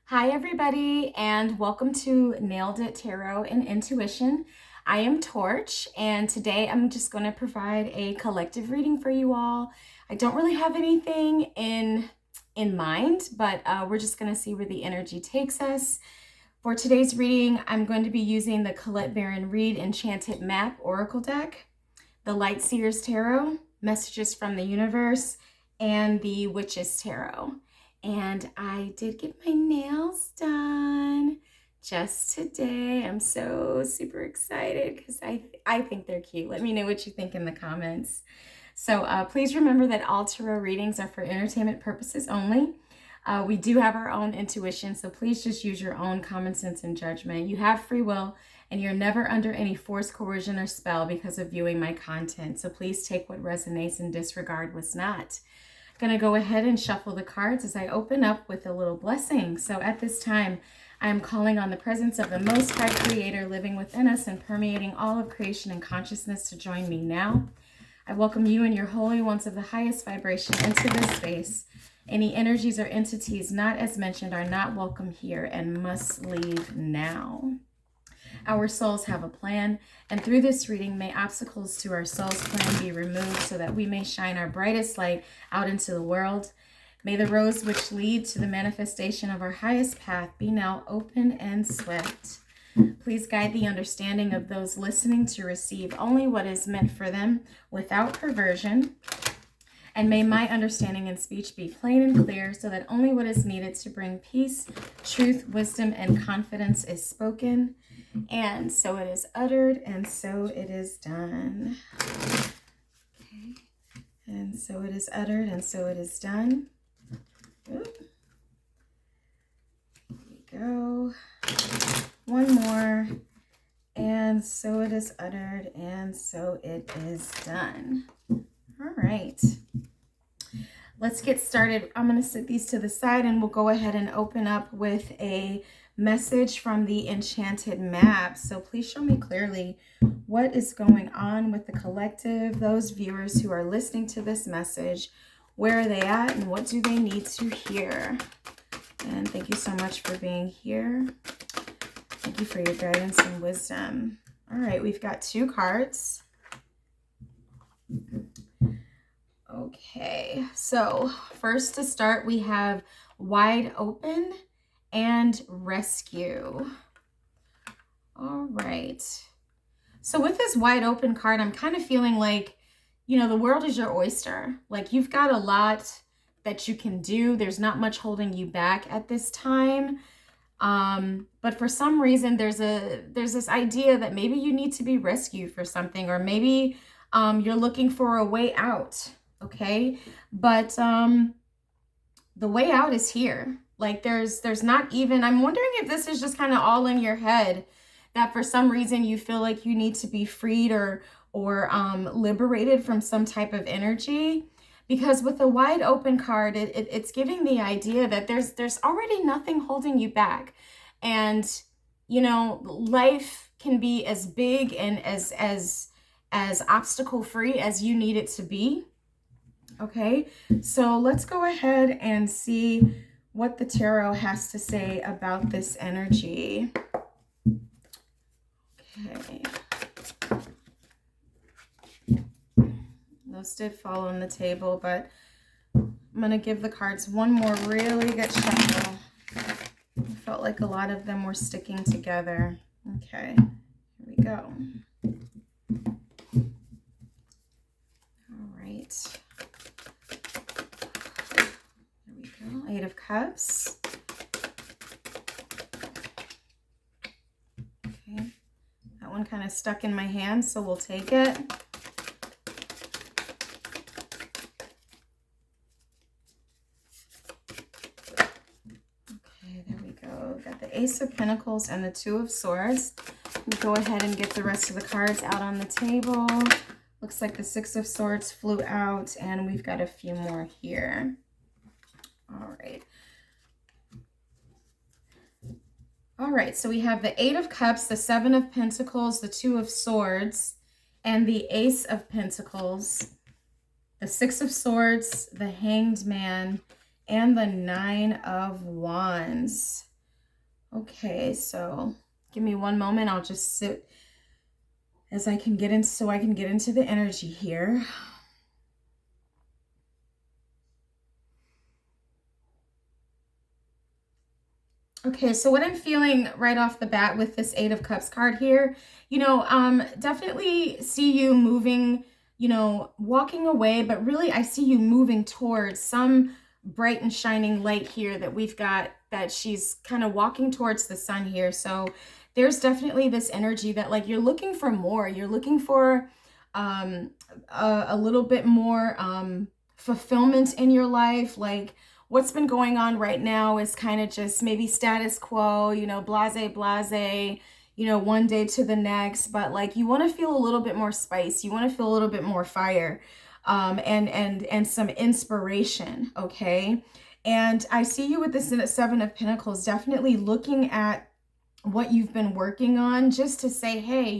Hi, everybody, and welcome to Nailed It Tarot and Intuition. I am Torch, and today I'm just going to provide a collective reading for you all. I don't really have anything in mind, but we're just going to see where the energy takes us. For today's reading, I'm going to be using the Colette Baron Reid Enchanted Map Oracle deck, the Light Seers Tarot, Messages from the Universe, and the Witches Tarot. And I did get my nails done just today. I'm so super excited because I think they're cute. Let me know what you think in the comments. So please remember that all tarot readings are for entertainment purposes only. We do have our own intuition, so please just use your own common sense and judgment. You have free will, and you're never under any force, coercion, or spell because of viewing my content. So please take what resonates and disregard what's not. Going to go ahead and shuffle the cards as I open up with a little blessing. So at this time, I am calling on the presence of the Most High Creator living within us and permeating all of creation and consciousness to join me now. I welcome you and your holy ones of the highest vibration into this space. Any energies or entities not as mentioned are not welcome here and must leave now. Our souls have a plan, and through this reading, may obstacles to our soul's plan be removed so that we may shine our brightest light out into the world. May the roads which lead to the manifestation of our highest path be now open and swift. Please guide the understanding of those listening to receive only what is meant for them without perversion. And may my understanding and speech be plain and clear so that only what is needed to bring peace, truth, wisdom, and confidence is spoken. And so it is uttered, and so it is done. Okay. And so it is uttered, and so it is done. Oop. Here we go. One more. And so it is uttered, and so it is done. All right. Let's get started. I'm going to set these to the side, and we'll go ahead and open up with a message from the Enchanted Map. So please show me clearly what is going on with the collective, those viewers who are listening to this message. Where are they at and what do they need to hear? And thank you so much for being here. Thank you for your guidance and wisdom. All right, we've got two cards. Okay, so first to start, we have Wide Open and Rescue. All right. So with this Wide Open card, I'm kind of feeling like, the world is your oyster. Like you've got a lot that you can do. There's not much holding you back at this time. But for some reason, there's this idea that maybe you need to be rescued for something, or maybe you're looking for a way out. Okay. But the way out is here. Like there's not even, I'm wondering if this is just kind of all in your head, that for some reason you feel like you need to be freed or liberated from some type of energy. Because with the Wide Open card, it's giving the idea that there's already nothing holding you back. And, life can be as big and as obstacle free as you need it to be. Okay, so let's go ahead and see what the tarot has to say about this energy. Okay. Those did fall on the table, but I'm going to give the cards one more really good shuffle. I felt like a lot of them were sticking together. Okay, here we go. All right. There we go. 8 of Cups. Okay. That one kind of stuck in my hand, so we'll take it. Ace of Pentacles and the Two of Swords. We'll go ahead and get the rest of the cards out on the table. Looks like the Six of Swords flew out, and we've got a few more here. All right. All right, so we have the 8 of Cups, the 7 of Pentacles, the 2 of Swords, and the Ace of Pentacles, the 6 of Swords, the Hanged Man, and the 9 of Wands. Okay, so give me one moment. I'll just sit as I can get in, so I can get into the energy here. Okay, so what I'm feeling right off the bat with this Eight of Cups card here, definitely see you moving, walking away, but really I see you moving towards some bright and shining light here that we've got, that she's kind of walking towards the sun here. So there's definitely this energy that like you're looking for more. You're looking for um, a little bit more fulfillment in your life, like what's been going on right now is kind of just maybe status quo, blase, blase, one day to the next. But like you want to feel a little bit more spice. You want to feel a little bit more fire, and some inspiration. Okay. And I see you with this Seven of Pentacles, definitely looking at what you've been working on just to say, hey,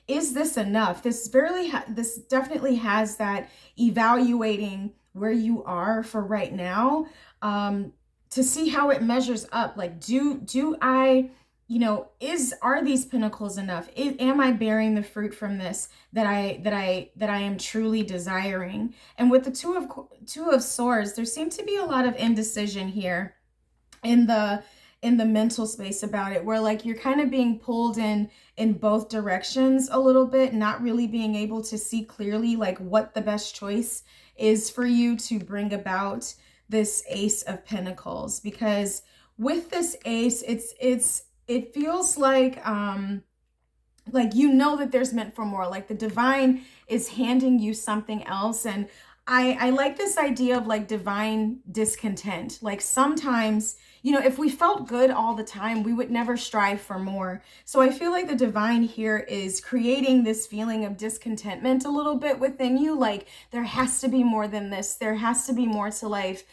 is this enough? This definitely has that evaluating where you are for right now, to see how it measures up. Like, do I, are these pentacles enough? Am I bearing the fruit from this that I am truly desiring? And with the two of swords, there seems to be a lot of indecision here in the mental space about it, where like you're kind of being pulled in both directions a little bit, not really being able to see clearly like what the best choice is for you to bring about this Ace of Pentacles. Because with this ace, it feels like that there's meant for more, like the divine is handing you something else. And I like this idea of like divine discontent. Like sometimes, if we felt good all the time, we would never strive for more. So I feel like the divine here is creating this feeling of discontentment a little bit within you. Like there has to be more than this. There has to be more to life.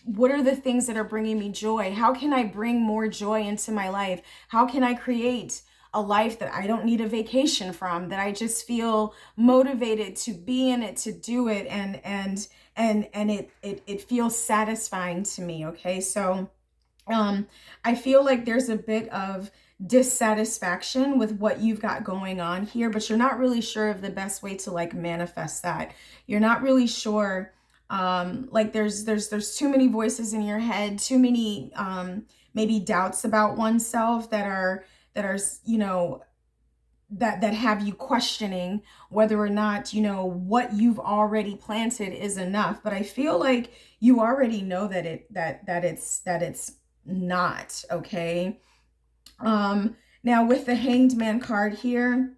What are the things that are bringing me joy? How can I bring more joy into my life? How can I create a life that I don't need a vacation from, that I just feel motivated to be in it, to do it, and it feels satisfying to me. Okay, so I feel like there's a bit of dissatisfaction with what you've got going on here, but you're not really sure of the best way to like manifest that. You're not really sure. Like there's too many voices in your head, too many maybe doubts about oneself that are that have you questioning whether or not what you've already planted is enough. But I feel like you already know that it's not. Okay. Now with the Hanged Man card here,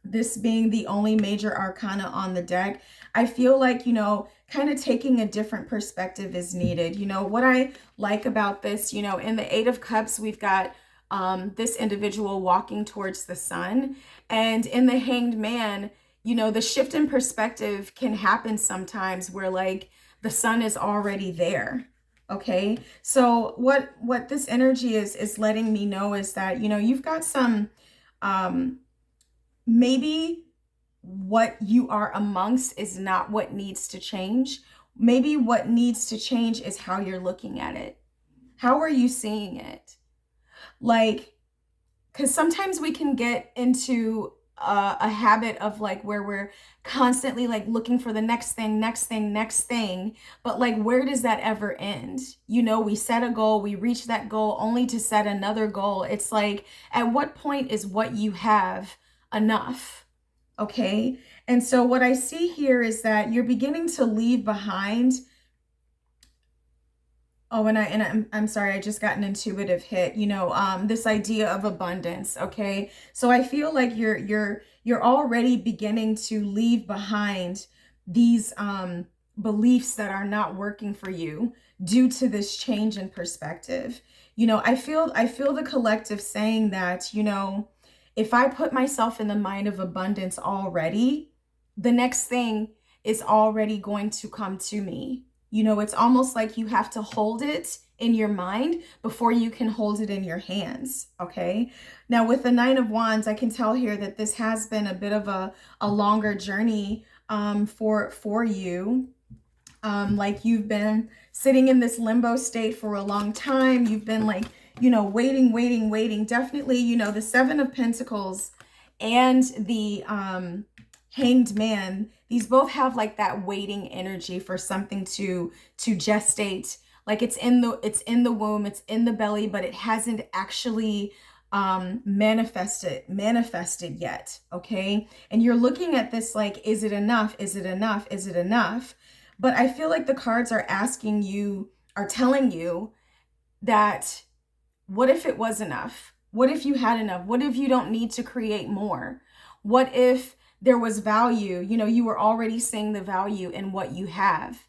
this being the only major arcana on the deck, I feel like, kind of taking a different perspective is needed. What I like about this, in the Eight of Cups, we've got this individual walking towards the sun. And in the Hanged Man, the shift in perspective can happen sometimes where like the sun is already there. Okay. So what this energy is letting me know is that, you've got some, maybe what you are amongst is not what needs to change. Maybe what needs to change is how you're looking at it. How are you seeing it? Like, because sometimes we can get into a habit of like where we're constantly like looking for the next thing, next thing, next thing. But like, where does that ever end? We set a goal, we reach that goal only to set another goal. It's like, at what point is what you have enough? Okay. And so what I see here is that you're beginning to leave behind. Oh, and I'm sorry, I just got an intuitive hit, this idea of abundance. Okay. So I feel like you're already beginning to leave behind these beliefs that are not working for you due to this change in perspective. I feel the collective saying that, if I put myself in the mind of abundance already, the next thing is already going to come to me. It's almost like you have to hold it in your mind before you can hold it in your hands. Okay. Now with the Nine of Wands, I can tell here that this has been a bit of a longer journey for you. Like you've been sitting in this limbo state for a long time. You've been like waiting. Definitely, the Seven of Pentacles and the Hanged Man. These both have like that waiting energy for something to gestate. Like it's in the womb, it's in the belly, but it hasn't actually manifested yet. Okay. And you're looking at this like, is it enough? Is it enough? Is it enough? But I feel like the cards are telling you that what if it was enough? What if you had enough? What if you don't need to create more? What if there was value? You were already seeing the value in what you have.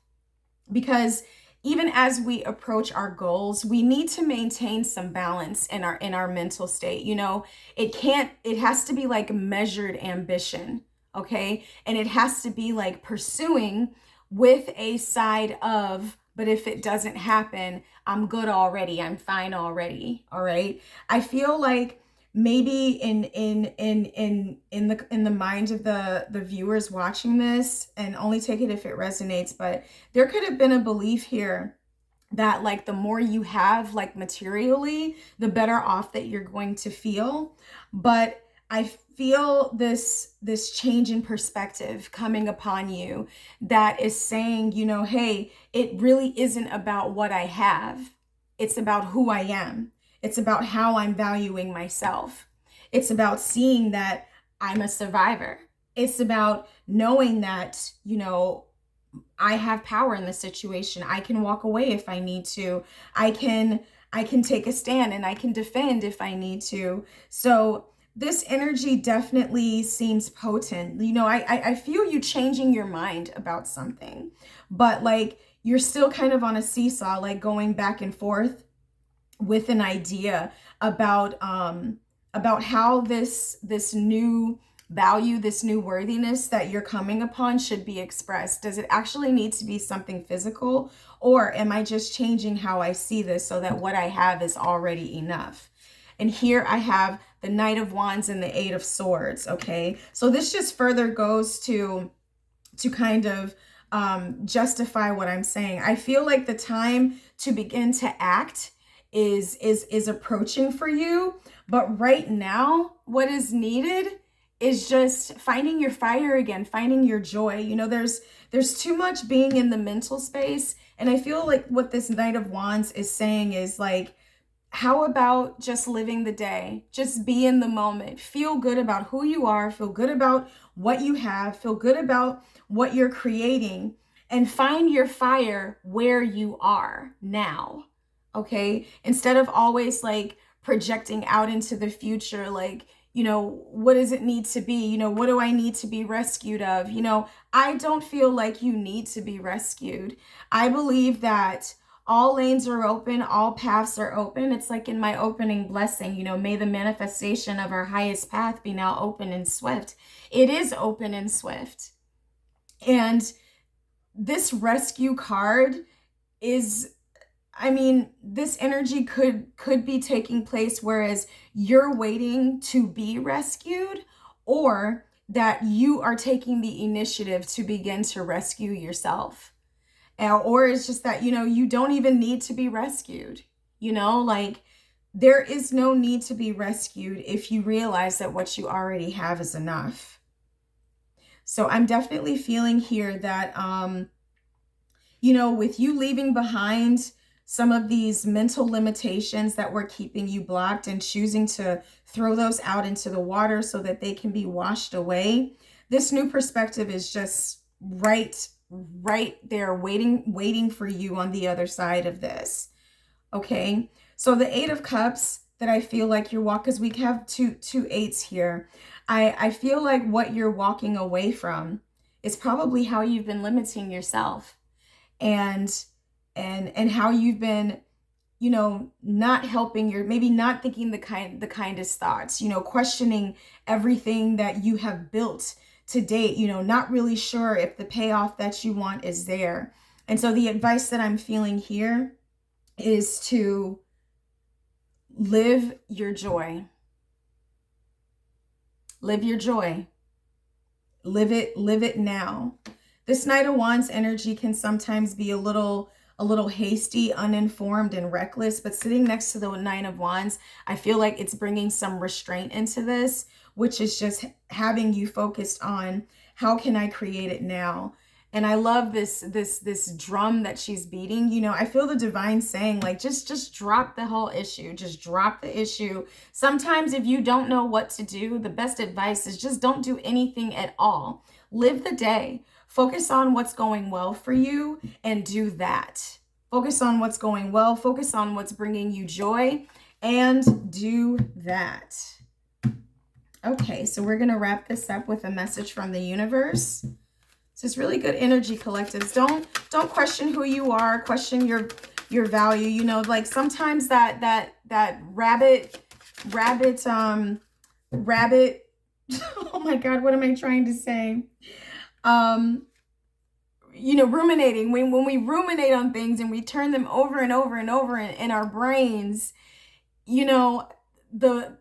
Because even as we approach our goals, we need to maintain some balance in our mental state. It has to be like measured ambition, okay? And it has to be like pursuing with a side of, but if it doesn't happen, I'm good already. I'm fine already. All right. I feel like maybe in the mind of the viewers watching this, and only take it if it resonates, but there could have been a belief here that like the more you have like materially, the better off that you're going to feel. But I feel this change in perspective coming upon you that is saying, hey, it really isn't about what I have. It's about who I am. It's about how I'm valuing myself. It's about seeing that I'm a survivor. It's about knowing that, I have power in the situation. I can walk away if I need to. I can take a stand and I can defend if I need to. So this energy definitely seems potent. I feel you changing your mind about something, but like you're still kind of on a seesaw, like going back and forth with an idea about how this new value, this new worthiness that you're coming upon should be expressed. Does it actually need to be something physical, or am I just changing how I see this so that what I have is already enough? And here I have the Knight of Wands and the Eight of Swords. Okay, so this just further goes to kind of justify what I'm saying. I feel like the time to begin to act is approaching for you, but right now what is needed is just finding your fire again, finding your joy. There's too much being in the mental space, and I feel like what this Knight of Wands is saying is like, how about just living the day? Just be in the moment. Feel good about who you are, feel good about what you have, feel good about what you're creating, and find your fire where you are now. Okay? Instead of always like projecting out into the future, like, what does it need to be? What do I need to be rescued of? I don't feel like you need to be rescued. I believe that all lanes are open, all paths are open. It's like in my opening blessing, may the manifestation of our highest path be now open and swift. It is open and swift. And this rescue card is, this energy could be taking place, whereas you're waiting to be rescued, or that you are taking the initiative to begin to rescue yourself. Or it's just that, you don't even need to be rescued. Like there is no need to be rescued if you realize that what you already have is enough. So I'm definitely feeling here that, with you leaving behind some of these mental limitations that were keeping you blocked and choosing to throw those out into the water so that they can be washed away, this new perspective is just right there waiting for you on the other side of this. Okay, so the Eight of Cups that I feel like you're walking, because we have two eights here. I feel like what you're walking away from is probably how you've been limiting yourself, and how you've been, not helping maybe not thinking the kindest thoughts, questioning everything that you have built to date, not really sure if the payoff that you want is there. And so the advice that I'm feeling here is to live your joy. Live your joy. Live it now. This Knight of Wands energy can sometimes be a little a little hasty, uninformed, and reckless. But sitting next to the Nine of Wands, I feel like it's bringing some restraint into this, which is just having you focused on how can I create it now? And I love this drum that she's beating. You know, I feel the divine saying, like, just drop the whole issue. Just drop the issue. Sometimes if you don't know what to do, the best advice is just don't do anything at all. Live the day. Focus on what's going well for you and do that. Focus on what's going well. Focus on what's bringing you joy and do that. Okay, so we're going to wrap this up with a message from the universe. So it's really good energy, collectives. Don't question who you are. Question your value. You know, like sometimes that rabbit. Oh my God, what am I trying to say? You know, ruminating. When we ruminate on things and we turn them over and over and over in our brains, you know,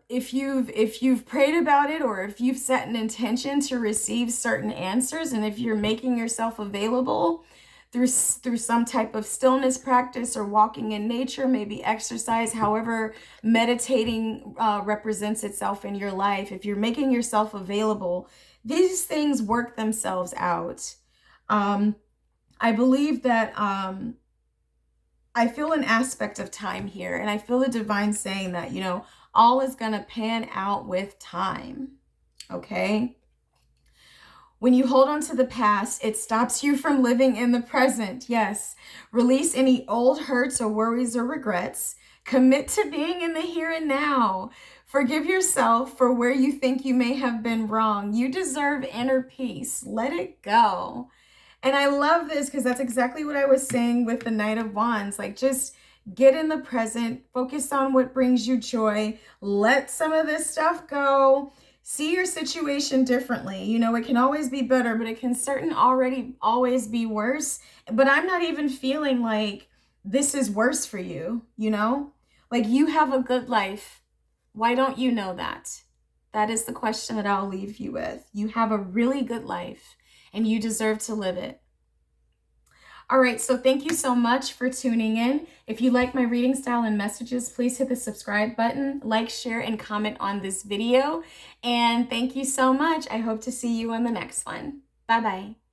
if you've prayed about it, or if you've set an intention to receive certain answers, and if you're making yourself available through some type of stillness practice or walking in nature, maybe exercise, however meditating represents itself in your life, if you're making yourself available, these things work themselves out. I believe that I feel an aspect of time here, and I feel the divine saying that, you know, all is going to pan out with time. Okay? When you hold on to the past, it stops you from living in the present. Yes. Release any old hurts or worries or regrets. Commit to being in the here and now. Forgive yourself for where you think you may have been wrong. You deserve inner peace. Let it go. And I love this because that's exactly what I was saying with the Knight of Wands. Like, just get in the present, focus on what brings you joy, let some of this stuff go, see your situation differently. You know, it can always be better, but it can always be worse. But I'm not even feeling like this is worse for you, you know? Like, you have a good life. Why don't you know that? That is the question that I'll leave you with. You have a really good life, and you deserve to live it. All right, so thank you so much for tuning in. If you like my reading style and messages, please hit the subscribe button, like, share, and comment on this video. And thank you so much. I hope to see you on the next one. Bye-bye.